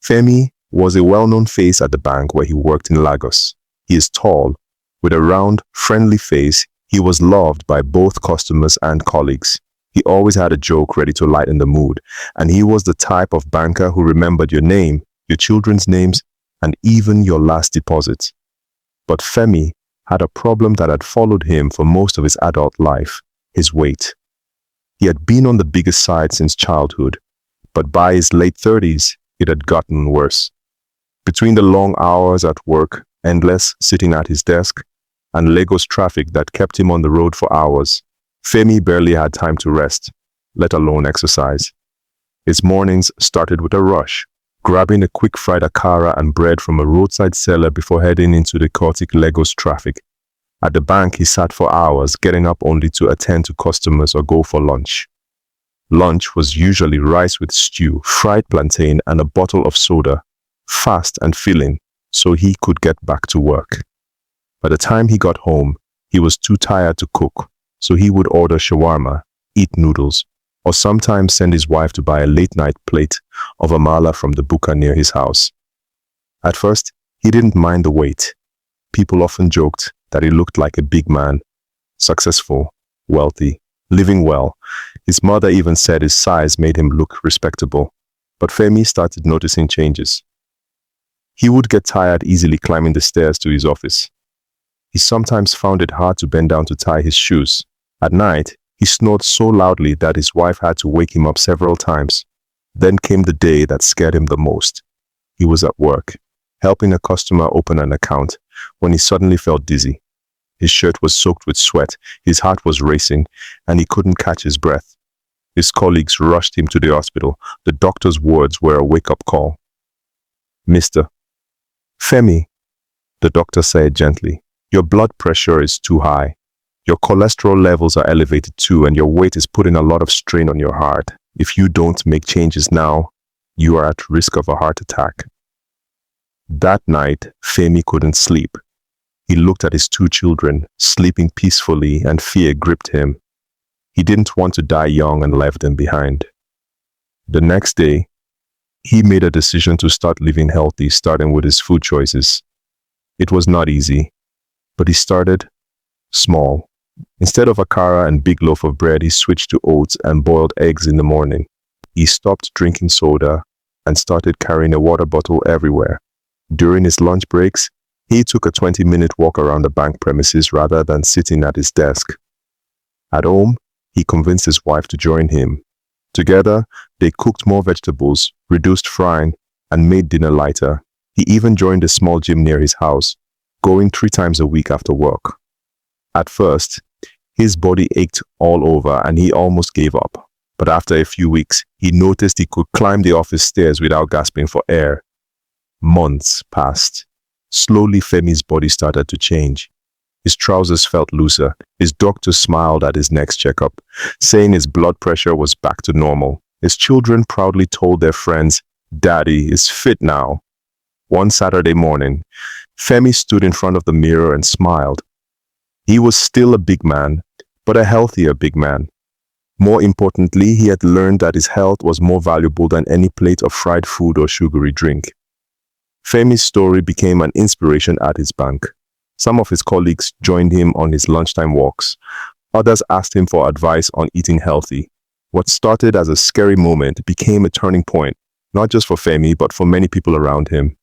Femi was a well-known face at the bank where he worked in Lagos. He is tall, with a round, friendly face. He was loved by both customers and colleagues. He always had a joke ready to lighten the mood, and he was the type of banker who remembered your name, your children's names, and even your last deposit. But Femi had a problem that had followed him for most of his adult life: his weight. He had been on the biggest side since childhood, but by his late 30s, it had gotten worse. Between the long hours at work, endless sitting at his desk, and Lagos traffic that kept him on the road for hours, Femi barely had time to rest, let alone exercise. His mornings started with a rush, grabbing a quick fried akara and bread from a roadside seller before heading into the chaotic Lagos traffic. At the bank, he sat for hours, getting up only to attend to customers or go for lunch. Lunch was usually rice with stew, fried plantain, and a bottle of soda, fast and filling, so he could get back to work. By the time he got home, he was too tired to cook, so he would order shawarma, eat noodles, or sometimes send his wife to buy a late-night plate of amala from the buka near his house. At first, he didn't mind the weight. People often joked that he looked like a big man, successful, wealthy, living well. His mother even said his size made him look respectable. But Femi started noticing changes. He would get tired easily climbing the stairs to his office. He sometimes found it hard to bend down to tie his shoes. At night, he snored so loudly that his wife had to wake him up several times. Then came the day that scared him the most. He was at work, helping a customer open an account, when he suddenly felt dizzy. His shirt was soaked with sweat, his heart was racing, and he couldn't catch his breath. His colleagues rushed him to the hospital. The doctor's words were a wake-up call. "Mr. Femi," the doctor said gently, "your blood pressure is too high. Your cholesterol levels are elevated too, and your weight is putting a lot of strain on your heart. If you don't make changes now, you are at risk of a heart attack." That night, Femi couldn't sleep. He looked at his two children, sleeping peacefully, and fear gripped him. He didn't want to die young and left them behind. The next day, he made a decision to start living healthy, starting with his food choices. It was not easy, but he started small. Instead of akara and big loaf of bread, he switched to oats and boiled eggs in the morning. He stopped drinking soda and started carrying a water bottle everywhere. During his lunch breaks, he took a 20-minute walk around the bank premises rather than sitting at his desk. At home, he convinced his wife to join him. Together, they cooked more vegetables, reduced frying, and made dinner lighter. He even joined a small gym near his house, going 3 times a week after work. At first, his body ached all over and he almost gave up. But after a few weeks, he noticed he could climb the office stairs without gasping for air. Months passed. Slowly, Femi's body started to change. His trousers felt looser. His doctor smiled at his next checkup, saying his blood pressure was back to normal. His children proudly told their friends, "Daddy is fit now." One Saturday morning, Femi stood in front of the mirror and smiled. He was still a big man, but a healthier big man. More importantly, he had learned that his health was more valuable than any plate of fried food or sugary drink. Femi's story became an inspiration at his bank. Some of his colleagues joined him on his lunchtime walks. Others asked him for advice on eating healthy. What started as a scary moment became a turning point, not just for Femi, but for many people around him.